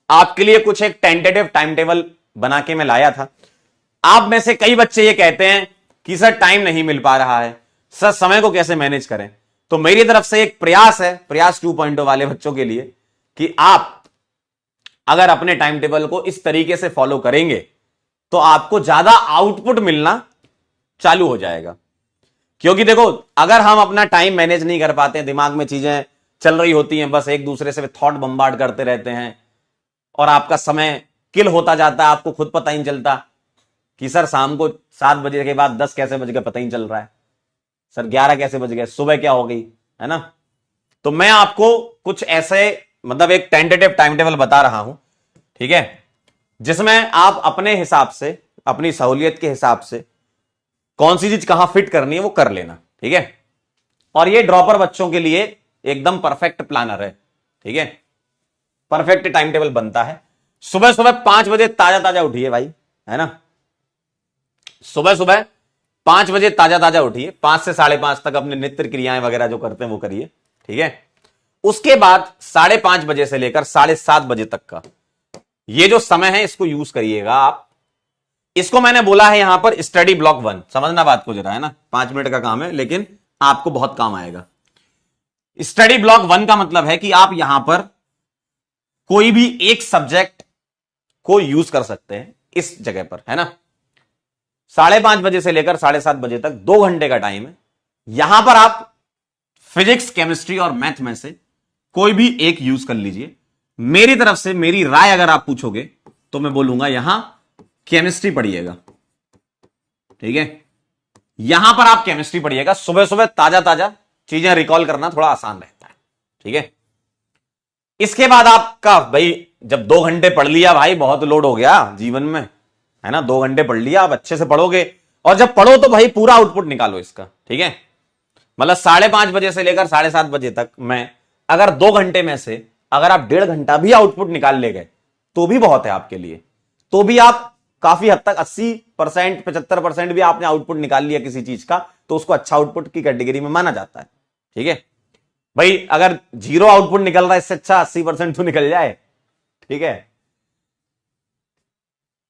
आपके लिए कुछ एक टेंटेटिव टाइम टेबल बना के मैं लाया था। आप में से कई बच्चे ये कहते हैं कि सर टाइम नहीं मिल पा रहा है, सर समय को कैसे मैनेज करें। तो मेरी तरफ से एक प्रयास है, प्रयास 2.0 वाले बच्चों के लिए, कि आप अगर अपने टाइम टेबल को इस तरीके से फॉलो करेंगे तो आपको ज्यादा आउटपुट मिलना चालू हो जाएगा। क्योंकि देखो, अगर हम अपना टाइम मैनेज नहीं कर पाते हैं, दिमाग में चीजें चल रही होती हैं, बस एक दूसरे से थॉट बम्बार्ड करते रहते हैं और आपका समय किल होता जाता है, आपको खुद पता ही नहीं चलता कि सर शाम को 7 बजे के बाद 10 कैसे बज गए पता ही नहीं चल रहा है, सर 11 कैसे बज गए, सुबह क्या हो गई, है ना। तो मैं आपको कुछ ऐसे मतलब एक टेंटेटिव टाइम टेबल बता रहा हूं, ठीक है, जिसमें आप अपने हिसाब से, अपनी सहूलियत के हिसाब से कौन सी चीज कहां फिट करनी है वो कर लेना, ठीक है। और ये ड्रॉपर बच्चों के लिए एकदम परफेक्ट प्लानर है, ठीक है, परफेक्ट टाइम टेबल बनता है। सुबह सुबह 5 बजे ताजा ताजा उठिए भाई, है ना, सुबह सुबह 5 बजे ताजा ताजा उठिए, 5 से 5:30 तक अपने नित्य क्रियाएं वगैरह जो करते हैं वो करिए, ठीक है। उसके बाद 5:30 बजे से लेकर 7:30 बजे तक का ये जो समय है इसको यूज करिएगा आप। इसको मैंने बोला है यहां पर स्टडी ब्लॉक 1, समझना बात को जरा, है ना, 5 मिनट का काम है लेकिन आपको बहुत काम आएगा। स्टडी ब्लॉक 1 का मतलब है कि आप यहां पर कोई भी एक सब्जेक्ट को यूज कर सकते हैं इस जगह पर, है ना। 5:30 बजे से लेकर 7:30 बजे तक 2 घंटे का टाइम है। यहां पर आप फिजिक्स, केमिस्ट्री और मैथ में से कोई भी एक यूज कर लीजिए। मेरी तरफ से मेरी राय अगर आप पूछोगे तो मैं बोलूंगा यहां केमिस्ट्री पढ़िएगा, ठीक है, यहां पर आप केमिस्ट्री पढ़िएगा। सुबह सुबह ताजा ताजा चीजें रिकॉल करना थोड़ा आसान रहता है, ठीक है। इसके बाद आपका भाई जब 2 घंटे पढ़ लिया भाई, बहुत लोड हो गया जीवन में, है ना, 2 घंटे पढ़ लिया, आप अच्छे से पढ़ोगे और जब पढ़ो तो भाई पूरा आउटपुट निकालो इसका, ठीक है। मतलब 5:30 बजे से लेकर 7:30 बजे तक मैं अगर 2 घंटे में से अगर आप 1.5 घंटा भी आउटपुट निकाल ले गए तो भी बहुत है आपके लिए, तो भी आप काफी हद तक 80%, 75% भी आपने आउटपुट निकाल लिया किसी चीज का, तो उसको अच्छा आउटपुट की कैटेगरी में माना जाता है, ठीक है भाई। अगर 0 आउटपुट निकल रहा है, इससे अच्छा 80% तो निकल जाए, ठीक है।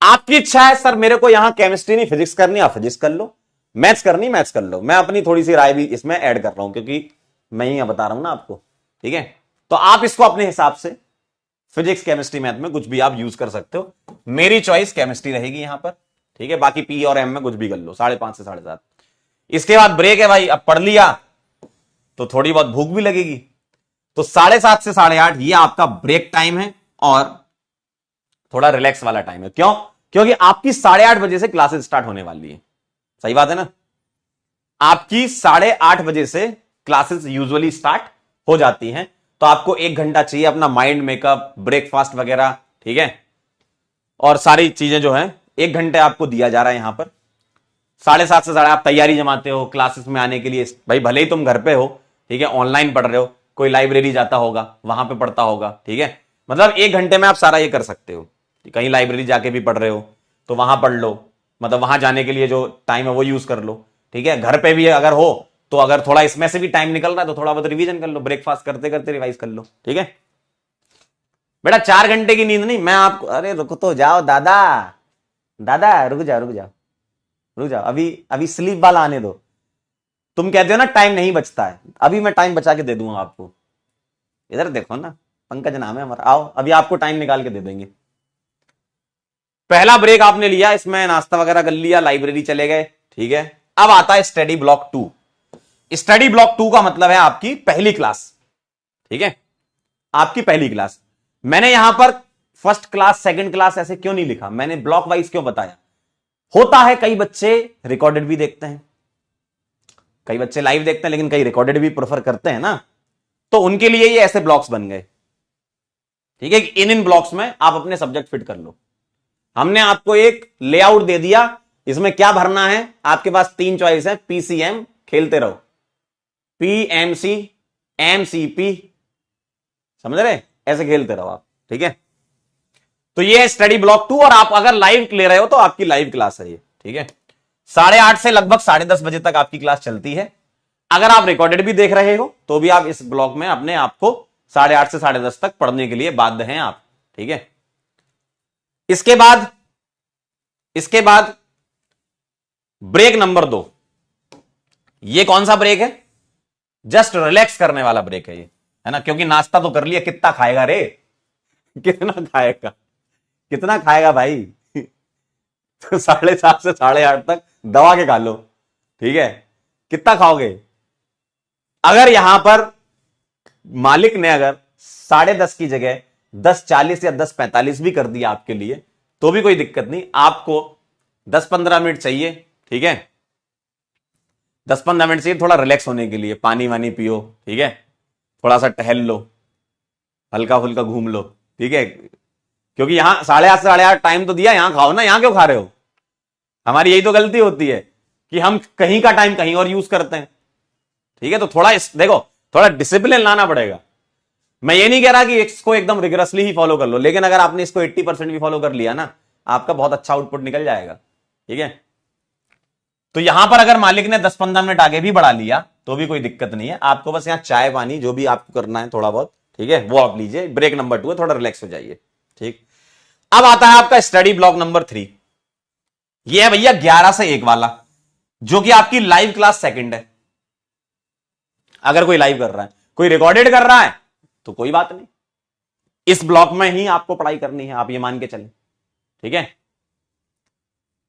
आपकी इच्छा है सर मेरे को यहां केमिस्ट्री नहीं फिजिक्स करनी, आप फिजिक्स कर लो, मैथ्स करनी मैथ्स कर लो। मैं अपनी थोड़ी सी राय भी इसमें ऐड कर रहा हूं क्योंकि मैं ही बता रहा हूं ना आपको, ठीक है। तो आप इसको अपने हिसाब से फिजिक्स, केमिस्ट्री, मैथ में कुछ भी आप यूज कर सकते हो। मेरी चॉइस केमिस्ट्री रहेगी यहां पर, ठीक है। बाकी पी और एम में कुछ भी कर लो, 5:30 से 7:30। इसके बाद ब्रेक है भाई, अब पढ़ लिया तो थोड़ी बहुत भूख भी लगेगी, तो 7:30 से 8:30 ये आपका ब्रेक टाइम है और थोड़ा रिलैक्स वाला टाइम है। क्यों? क्योंकि आपकी 8:30 बजे से क्लासेस स्टार्ट होने वाली है, सही बात है ना। आपकी 8:30 बजे से क्लासेस यूजुअली स्टार्ट हो जाती हैं, तो आपको 1 घंटा चाहिए अपना माइंड मेकअप, ब्रेकफास्ट वगैरह, ठीक है, और सारी चीजें जो हैं 1 घंटे आपको दिया जा रहा है यहां पर। 7:30 से 8:30 आप तैयारी जमाते हो क्लासेस में आने के लिए, भाई भले ही तुम घर पे हो, ठीक है, ऑनलाइन पढ़ रहे हो, कोई लाइब्रेरी जाता होगा वहां पे पढ़ता होगा, ठीक है। मतलब 1 घंटे में आप सारा ये कर सकते हो। कहीं लाइब्रेरी जाके भी पढ़ रहे हो तो वहां पढ़ लो, मतलब वहां जाने के लिए जो टाइम है वो यूज कर लो, ठीक है। घर पे भी अगर हो तो अगर थोड़ा इसमें से भी टाइम निकल रहा है तो थोड़ा बहुत रिवीजन कर लो, ब्रेकफास्ट करते करते रिवाइज कर लो, ठीक है। बेटा 4 घंटे की नींद नहीं, मैं आपको, अरे रुक तो जाओ दादा, दादा रुक जाओ रुक जाओ रुक जाओ, अभी अभी स्लीप वाला आने दो। तुम कहते हो ना टाइम नहीं बचता है, अभी मैं टाइम बचा के दे दूंगा आपको। इधर देखो ना, पंकज नाम है हमारा, आओ अभी आपको टाइम निकाल के दे देंगे। पहला ब्रेक आपने लिया, इसमें नाश्ता वगैरह कर लिया, लाइब्रेरी चले गए, ठीक है। अब आता है स्टडी ब्लॉक 2। स्टडी ब्लॉक 2 का मतलब है आपकी पहली क्लास, ठीक है, आपकी पहली क्लास। मैंने यहां पर फर्स्ट क्लास, सेकंड क्लास ऐसे क्यों नहीं लिखा, मैंने ब्लॉक वाइज क्यों बताया। होता है कई बच्चे रिकॉर्डेड भी देखते हैं, कई बच्चे लाइव देखते हैं, लेकिन कई रिकॉर्डेड भी प्रेफर करते हैं ना, तो उनके लिए ये ऐसे ब्लॉक्स बन गए, ठीक है। इन ब्लॉक्स में आप अपने सब्जेक्ट फिट कर लो। हमने आपको एक लेआउट दे दिया, इसमें क्या भरना है, आपके पास 3 चॉइस है, पीसीएम, खेलते रहो, पीएमसी, एमसीपी, समझ रहे, ऐसे खेलते रहो आप, ठीक है। तो ये है स्टडी ब्लॉक 2, और आप अगर लाइव ले रहे हो तो आपकी लाइव क्लास है ये, ठीक है। 8:30 से लगभग 10:30 बजे तक आपकी क्लास चलती है। अगर आप रिकॉर्डेड भी देख रहे हो तो भी आप इस ब्लॉक में अपने आप को 8:30 से 10:30 तक पढ़ने के लिए बाध्य हैं आप, ठीक है। इसके बाद ब्रेक नंबर 2। ये कौन सा ब्रेक है? जस्ट रिलैक्स करने वाला ब्रेक है ये, है ना, क्योंकि नाश्ता तो कर लिया, कितना खाएगा रे? कितना खाएगा, कितना खाएगा भाई? तो 7:30 से 8:30 तक दबा के खा लो, ठीक है। कितना खाओगे? अगर यहां पर मालिक ने अगर 10:30 की जगह 10:40 या 10:45 भी कर दिया आपके लिए, तो भी कोई दिक्कत नहीं। आपको 10-15 मिनट चाहिए, ठीक है, 10-15 मिनट चाहिए थोड़ा रिलैक्स होने के लिए, पानी वानी पियो, ठीक है, थोड़ा सा टहल लो, हल्का फुल्का घूम लो, ठीक है, क्योंकि यहां 8:30 से 8:30 टाइम तो दिया, यहां खाओ ना, यहां क्यों खा रहे हो? हमारी यही तो गलती होती है कि हम कहीं का टाइम कहीं और यूज करते हैं, ठीक है। तो थोड़ा देखो, थोड़ा डिसिप्लिन लाना पड़ेगा। मैं ये नहीं कह रहा कि इसको एकदम रिगरसली ही फॉलो कर लो, लेकिन अगर आपने इसको 80% भी फॉलो कर लिया ना, आपका बहुत अच्छा आउटपुट निकल जाएगा, ठीक है। तो यहां पर अगर मालिक ने 10-15 मिनट आगे भी बढ़ा लिया तो भी कोई दिक्कत नहीं है। आपको बस यहां चाय पानी जो भी आपको करना है थोड़ा बहुत, ठीक है, वो आप लीजिए। ब्रेक नंबर 2 है, थोड़ा रिलैक्स हो जाइए, ठीक। अब आता है आपका स्टडी ब्लॉक नंबर 3। ये है भैया 11 से 1 वाला, जो कि आपकी लाइव क्लास सेकंड है। अगर कोई लाइव कर रहा है, कोई रिकॉर्डेड कर रहा है, तो कोई बात नहीं, इस ब्लॉक में ही आपको पढ़ाई करनी है, आप ये मान के चलें, ठीक है।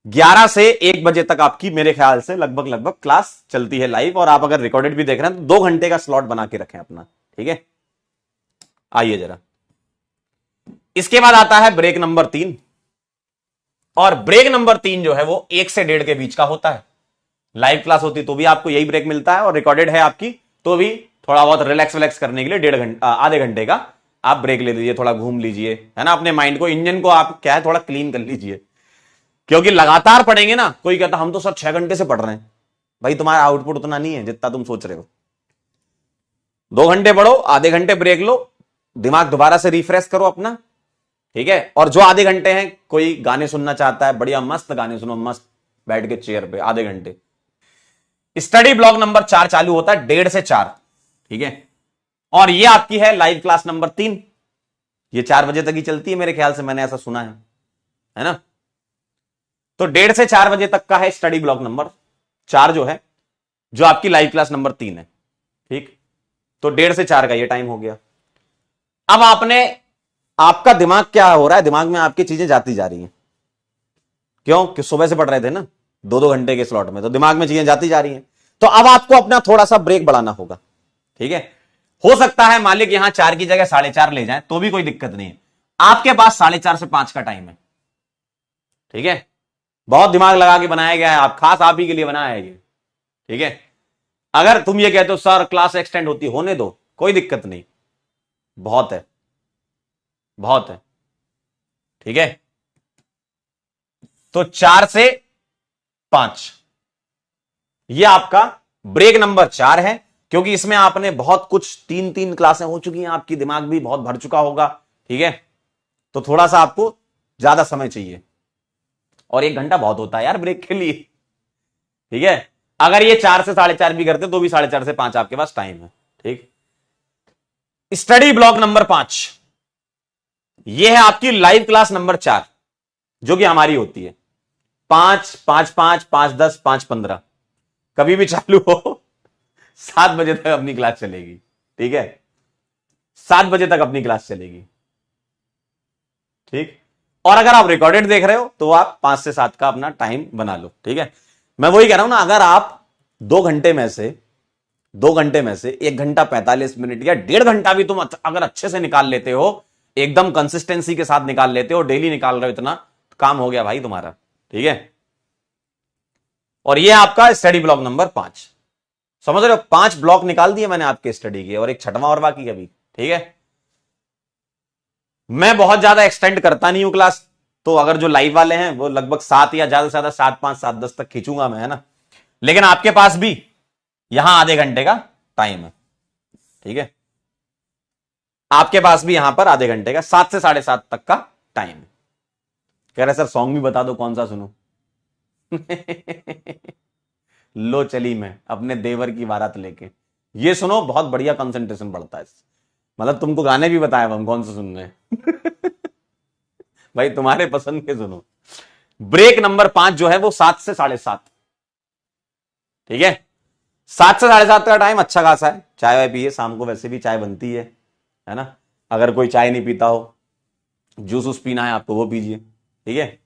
11 से 1 बजे तक आपकी मेरे ख्याल से लगभग क्लास चलती है लाइव, और आप अगर रिकॉर्डेड भी देख रहे हैं तो 2 घंटे का स्लॉट बना के रखें अपना, ठीक है। आइए जरा, इसके बाद आता है ब्रेक नंबर 3, और ब्रेक नंबर 3 जो है वो 1 से 1:30 के बीच का होता है। लाइव क्लास होती तो भी आपको यही ब्रेक मिलता है, और रिकॉर्डेड है आपकी तो भी थोड़ा बहुत रिलैक्स करने के लिए 1.5 घंटे आधे घंटे का आप ब्रेक ले लीजिए, थोड़ा घूम लीजिए, है ना, अपने माइंड को, इंजन को आप क्या है थोड़ा क्लीन कर लीजिए। क्योंकि लगातार पढ़ेंगे ना, कोई कहता हम तो सर 6 घंटे से पढ़ रहे हैं, भाई तुम्हारा आउटपुट उतना नहीं है जितना तुम सोच रहे हो। 2 घंटे पढ़ो, आधे घंटे ब्रेक लो, दिमाग दोबारा से रिफ्रेश करो अपना, ठीक है। और जो आधे घंटे हैं, कोई गाने सुनना चाहता है, बढ़िया मस्त गाने सुनो, मस्त बैठ के चेयर पे आधे घंटे। स्टडी ब्लॉक नंबर 4 चालू होता है 1:30 से 4, ठीक है। और ये आपकी है लाइव क्लास नंबर 3, ये 4 बजे तक ही चलती है मेरे ख्याल से, मैंने ऐसा सुना है ना। तो 1:30 से 4 बजे तक का है स्टडी ब्लॉक नंबर 4 जो है, जो आपकी लाइव क्लास नंबर 3 है, ठीक। तो 1:30 से 4 का ये टाइम हो गया। अब आपका दिमाग क्या हो रहा है, दिमाग में आपकी चीजें जाती जा रही हैं, क्यों कि सुबह से पढ़ रहे थे ना 2-2 घंटे के स्लॉट में, तो दिमाग में चीजें जाती जा रही हैं। तो अब आपको अपना थोड़ा सा ब्रेक बढ़ाना होगा, ठीक है। हो सकता है मालिक यहां 4 की जगह 4:30 ले जाए, तो भी कोई दिक्कत नहीं है। आपके पास 4:30 से 5 का टाइम है, ठीक है। बहुत दिमाग लगा के बनाया गया है, आप खास आप ही के लिए बनाया है ये, ठीक है। अगर तुम ये कहते हो सर क्लास एक्सटेंड होती, होने दो, कोई दिक्कत नहीं, बहुत है, बहुत है, ठीक है। तो 4 से 5 ये आपका ब्रेक नंबर 4 है, क्योंकि इसमें आपने बहुत कुछ 3-3 क्लासें हो चुकी हैं, आपकी दिमाग भी बहुत भर चुका होगा, ठीक है। तो थोड़ा सा आपको ज्यादा समय चाहिए, और 1 घंटा बहुत होता है यार ब्रेक के लिए, ठीक है। अगर ये 4 से 4:30 भी करते तो भी 4:30 से 5 आपके पास टाइम है, ठीक। स्टडी ब्लॉक नंबर 5 ये है आपकी लाइव क्लास नंबर 4, जो कि हमारी होती है 5, 5:05, 5:10, 5:15, कभी भी चालू हो 7 बजे तक अपनी क्लास चलेगी, ठीक है। 7 बजे तक अपनी क्लास चलेगी, ठीक। और अगर आप रिकॉर्डेड देख रहे हो तो आप 5 से 7 का अपना टाइम बना लो, ठीक है। मैं वही कह रहा हूं ना, अगर आप 2 घंटे में से 1 घंटा 45 मिनट या 1.5 घंटा भी तुम अगर अच्छे से निकाल लेते हो, एकदम कंसिस्टेंसी के साथ निकाल लेते हो, डेली निकाल रहे हो, इतना काम हो गया भाई तुम्हारा, ठीक है। और ये आपका स्टडी ब्लॉक नंबर 5, समझ रहे हो, 5 ब्लॉक निकाल दिए मैंने आपके स्टडी के, और एक 6वां और बाकी अभी, ठीक है। मैं बहुत ज्यादा एक्सटेंड करता नहीं हूं क्लास, तो अगर जो लाइव वाले हैं वो लगभग 7 या ज्यादा से ज्यादा 7:05, 7:10 तक खींचूंगा मैं, है ना। लेकिन आपके पास भी यहां आधे घंटे का टाइम है, ठीक है। आपके पास भी यहां पर आधे घंटे का 7 से 7:30 तक का टाइम है। कह रहे सर सॉन्ग भी बता दो कौन सा सुनूं। लो चली मैं अपने देवर की बारात लेके, ये सुनो, बहुत बढ़िया कंसंट्रेशन बढ़ता है, मतलब तुमको गाने भी बताए हम कौन से सुन रहे हैं। भाई तुम्हारे पसंद के सुनो। ब्रेक नंबर 5 जो है वो 7 से 7:30। ठीक है, 7 से 7:30 का टाइम अच्छा खासा है। चाय वाय पिए, शाम को वैसे भी चाय बनती है ना। अगर कोई चाय नहीं पीता हो, जूस वूस पीना है आपको वो पीजिए। ठीक है,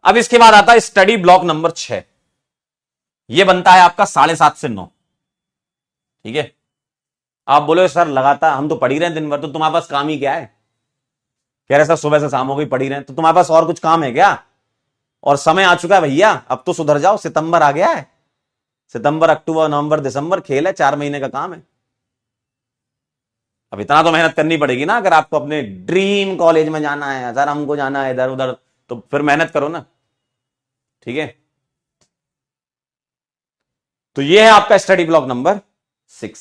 अब इसके बाद आता है स्टडी ब्लॉक नंबर 6। यह बनता है आपका 7:30 से 9। ठीक है, आप बोलो सर लगातार हम तो पढ़ ही रहे हैं दिन भर, तो तुम्हारे पास काम ही क्या है? कह रहे सर सुबह से शाम हो गई पढ़ ही रहे हैं, तो तुम्हारे पास और कुछ काम है क्या? और समय आ चुका है भैया, अब तो सुधर जाओ, सितंबर आ गया है। सितंबर, अक्टूबर, नवंबर, दिसंबर खेल है, 4 महीने का काम है। अब इतना तो मेहनत करनी पड़ेगी ना, अगर आपको अपने ड्रीम कॉलेज में जाना है, सर हमको जाना है इधर उधर, तो फिर मेहनत करो ना। ठीक है, तो ये है आपका स्टडी ब्लॉक नंबर 6,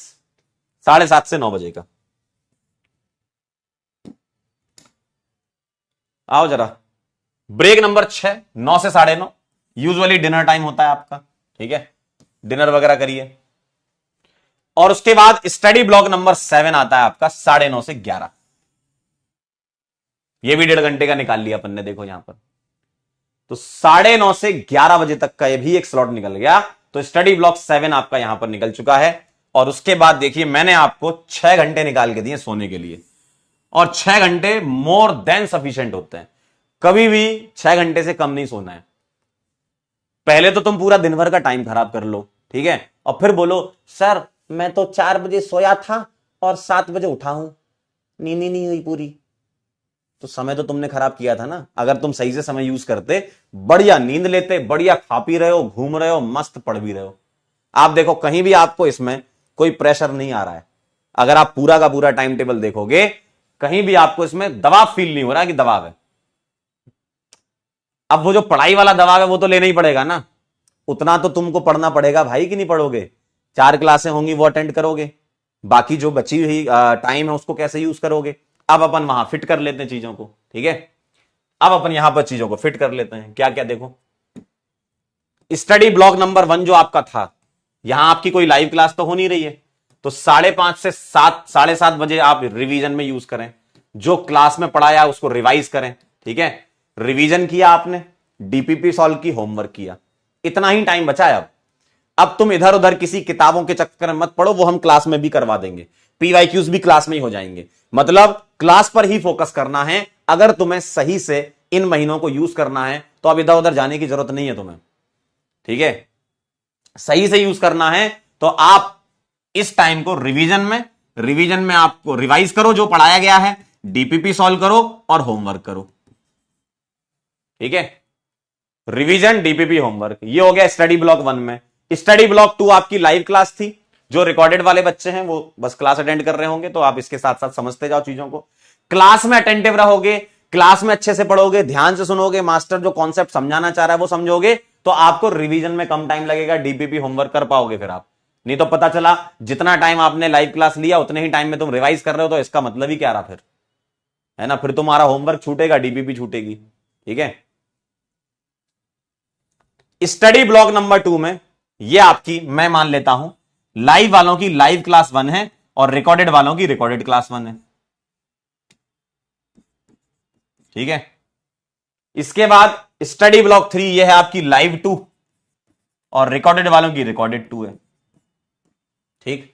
7:30 से 9 बजे का। आओ जरा, ब्रेक नंबर 6, 9 से 9:30। यूजुअली डिनर टाइम होता है आपका। ठीक है, डिनर वगैरह करिए। और उसके बाद स्टडी ब्लॉक नंबर 7 आता है आपका 9:30 से 11। ये भी 1.5 घंटे का निकाल लिया अपन ने, देखो यहां पर। तो 9:30 से 11 बजे तक का ये भी एक स्लॉट निकल गया। तो स्टडी ब्लॉक 7 आपका यहां पर निकल चुका है। और उसके बाद देखिए, मैंने आपको 6 घंटे निकाल के दिए सोने के लिए, और 6 घंटे मोर देन सफिशिएंट होते हैं। कभी भी 6 घंटे से कम नहीं सोना है। पहले तो तुम पूरा दिन भर का टाइम खराब कर लो, ठीक है, और फिर बोलो सर मैं तो 4 बजे सोया था और 7 बजे उठा हूं, नींद ही नहीं हुई पूरी। तो समय तो तुमने खराब किया था ना। अगर तुम सही से समय यूज करते, बढ़िया नींद लेते, बढ़िया खा पी रहे हो, घूम रहे हो, मस्त पढ़ भी रहे हो। आप देखो कहीं भी आपको इसमें कोई प्रेशर नहीं आ रहा है। अगर आप पूरा का पूरा टाइम टेबल देखोगे, कहीं भी आपको इसमें दबाव फील नहीं हो रहा कि दबाव है। अब वो जो पढ़ाई वाला दबाव है वो तो लेना ही पड़ेगा ना। उतना तो तुमको पढ़ना पड़ेगा भाई, कि नहीं पढ़ोगे? 4 क्लासें होंगी वो अटेंड करोगे, बाकी जो बची हुई टाइम है उसको कैसे यूज करोगे। अब अपन वहां फिट कर लेते हैं चीजों को। ठीक है, अब अपन यहां पर चीजों को फिट कर लेते हैं। क्या क्या देखो, स्टडी ब्लॉक नंबर 1 जो आपका था, यहां आपकी कोई लाइव क्लास तो हो नहीं रही है, तो 5:30 से 7, 7:30 बजे आप रिवीजन में यूज करें। जो क्लास में पढ़ाया उसको रिवाइज करें। ठीक है, रिवीजन किया आपने, डीपीपी सॉल्व की, होमवर्क किया, इतना ही टाइम बचा है। अब तुम इधर उधर किसी किताबों के चक्कर में मत पड़ो, वो हम क्लास में भी करवा देंगे। पीवाईक्यूज भी क्लास में ही हो जाएंगे। मतलब क्लास पर ही फोकस करना है। अगर तुम्हें सही से इन महीनों को यूज करना है तो अब इधर उधर जाने की जरूरत नहीं है तुम्हें। ठीक है, सही से यूज करना है तो आप इस टाइम को रिवीजन में आपको रिवाइज करो जो पढ़ाया गया है, डीपीपी सॉल्व करो और होमवर्क करो। ठीक है, रिवीजन, डीपीपी, होमवर्क, ये हो गया स्टडी ब्लॉक 1 में। स्टडी ब्लॉक 2 आपकी लाइव क्लास थी। जो रिकॉर्डेड वाले बच्चे हैं वो बस क्लास अटेंड कर रहे होंगे, तो आप इसके साथ साथ समझते जाओ चीजों को। क्लास में अटेंटिव रहोगे, क्लास में अच्छे से पढ़ोगे, ध्यान से सुनोगे, मास्टर जो कॉन्सेप्ट समझाना चाह रहा है वो समझोगे, तो आपको रिवीजन में कम टाइम लगेगा, डीपीपी होमवर्क कर पाओगे फिर आप। नहीं तो पता चला जितना टाइम आपने लाइव क्लास लिया उतने ही टाइम में तुम रिवाइज कर रहे हो, तो इसका मतलब ही क्या रहा फिर, है ना? फिर तुम्हारा होमवर्क छूटेगा, डीपीपी छूटेगी। ठीक है, स्टडी ब्लॉक नंबर 2 में ये आपकी, मैं मान लेता हूं, लाइव वालों की लाइव क्लास 1 है और रिकॉर्डेड वालों की रिकॉर्डेड क्लास 1 है। ठीक है, इसके बाद स्टडी ब्लॉक 3 ये है आपकी लाइव 2 और रिकॉर्डेड वालों की रिकॉर्डेड 2 है। ठीक,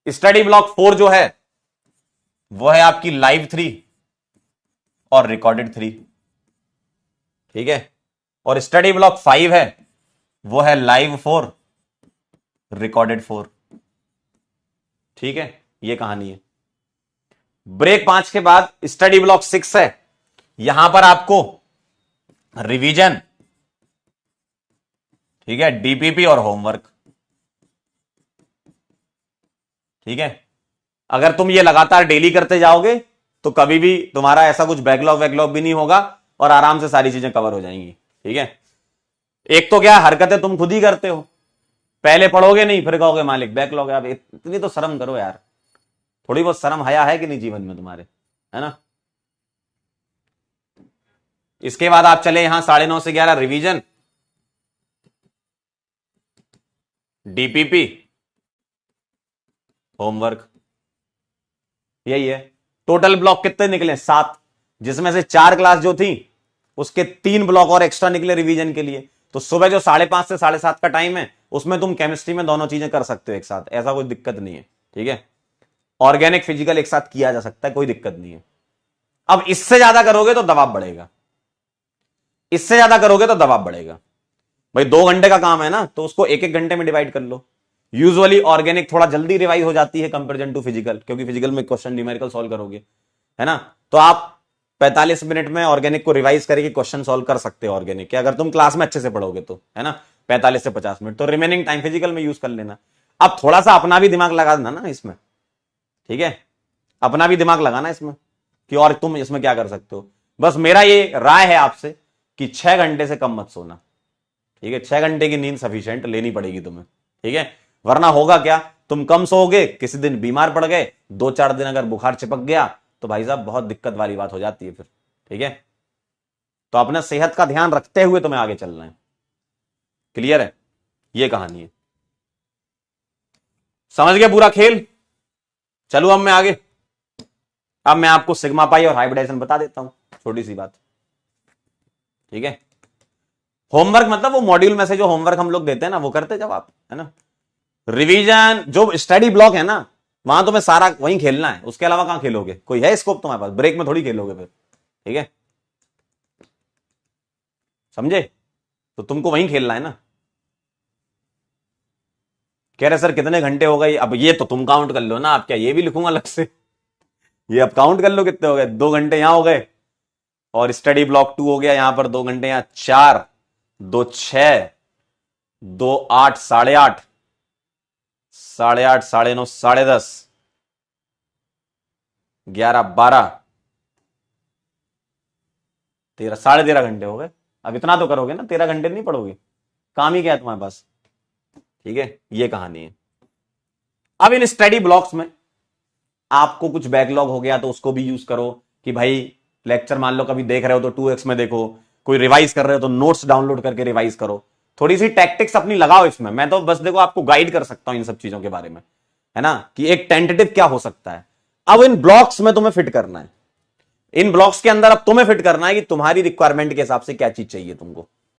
स्टडी ब्लॉक 4 जो है वो है आपकी लाइव 3 और रिकॉर्डेड 3। ठीक है, और स्टडी ब्लॉक 5 है वो है लाइव 4, रिकॉर्डेड 4। ठीक है, ये कहानी है। ब्रेक 5 के बाद स्टडी ब्लॉक 6 है। यहां पर आपको रिवीजन, ठीक है, डीपीपी और होमवर्क। ठीक है, अगर तुम ये लगातार डेली करते जाओगे तो कभी भी तुम्हारा ऐसा कुछ बैकलॉग वैकलॉग भी नहीं होगा और आराम से सारी चीजें कवर हो जाएंगी। ठीक है, एक तो क्या हरकतें तुम खुद ही करते हो, पहले पढ़ोगे नहीं फिर कहोगे मालिक बैकलॉग है। अब इतनी तो शर्म करो यार, थोड़ी बहुत शर्म हया है कि नहीं जीवन में तुम्हारे, है ना? इसके बाद आप चले यहां 9:30 से 11 रिवीजन, डीपीपी, होमवर्क, यही है। टोटल ब्लॉक कितने निकले? 7। जिसमें से 4 क्लास जो थी उसके 3 ब्लॉक और एक्स्ट्रा निकले रिवीजन के लिए। तो सुबह जो 5:30 से 7:30 का टाइम है उसमें तुम केमिस्ट्री में दोनों चीजें कर सकते हो एक साथ, ऐसा कोई दिक्कत नहीं है। ठीक है, ऑर्गेनिक फिजिकल एक साथ किया जा सकता है, कोई दिक्कत नहीं है। अब इससे ज्यादा करोगे तो दबाव बढ़ेगा, इससे ज्यादा करोगे तो दबाव बढ़ेगा। भाई 2 घंटे का काम है ना, तो उसको 1-1 घंटे में डिवाइड कर लो। यूजुअली ऑर्गेनिक थोड़ा जल्दी रिवाइज हो जाती है कंपेरिजन टू फिजिकल, क्योंकि फिजिकल में क्वेश्चन न्यूमेरिकल सॉल्व करोगे, है ना। तो आप 45 मिनट में ऑर्गेनिक को रिवाइज करके क्वेश्चन सॉल्व कर सकते हो ऑर्गेनिक के, अगर तुम क्लास में अच्छे से पढ़ोगे तो, है ना। 45 से 50 मिनट, तो रिमेनिंग टाइम फिजिकल में यूज कर लेना। अब थोड़ा सा अपना भी दिमाग लगा देना ना इसमें, ठीक है, अपना भी दिमाग लगाना इसमें कि और तुम इसमें क्या कर सकते हो। बस मेरा ये राय है आपसे कि 6 घंटे से कम मत सोना, ठीक है। 6 घंटे की नींद सफिशिएंट लेनी पड़ेगी तुम्हें, ठीक है। वरना होगा क्या, तुम कम सोओगे, किसी दिन बीमार पड़ गए, 2-4 दिन अगर बुखार चिपक गया तो भाई साहब बहुत दिक्कत वाली बात हो जाती है फिर, ठीक है। तो अपने सेहत का ध्यान रखते हुए तुम्हें आगे चलना है। क्लियर है, ये कहानी है। समझ गए पूरा खेल। चलो अब मैं आगे, अब मैं आपको सिग्मा पाई और हाइब्रिडाइजेशन बता देता हूं, छोटी सी बात, ठीक है। होमवर्क मतलब वो मॉड्यूल में से जो होमवर्क हम लोग देते हैं ना, वो करते जब आप, है ना। रिवीजन जो स्टडी ब्लॉक है ना, वहां तुम्हें सारा वहीं खेलना है, उसके अलावा कहां खेलोगे, कोई है स्कोप तुम्हारे पास, ब्रेक में थोड़ी खेलोगे फिर, ठीक है, समझे। तो तुमको वहीं खेलना है ना। कह रहे सर कितने घंटे हो गए, अब ये तो तुम काउंट कर लो ना, आप क्या ये भी लिखूंगा अलग से, ये अब काउंट कर लो कितने हो गए। 2 घंटे यहां हो गए और स्टडी ब्लॉक 2 हो गया यहां पर 2 घंटे, यहां 4, 2 6, 2 8, 8:30, 8:30, 9:30, 10:30, 11, 12, 13, 13.5 घंटे हो गए। अब इतना तो करोगे ना, 13 घंटे नहीं पढ़ोगे, काम ही क्या है तुम्हारे पास, ठीक है। ये कहानी है। अब इन स्टडी ब्लॉक्स में आपको कुछ बैकलॉग हो गया तो उसको भी यूज करो कि भाई लेक्चर मान लो कभी देख रहे हो तो 2x में देखो, कोई रिवाइज कर रहे हो तो नोट्स डाउनलोड करके रिवाइज करो, थोड़ी सी टैक्टिक्स अपनी लगाओ इसमें। मैं तो बस देखो आपको गाइड कर सकता हूं इन सब चीजों के बारे में, है ना, कि एक टेंटेटिव क्या हो सकता है। अब इन ब्लॉक्स में तुम्हें फिट करना है, इन ब्लॉक्स के अंदर अब तुम्हें फिट करना है कि तुम्हारी रिक्वायरमेंट के हिसाब से क्या चीज चाहिए तुमको,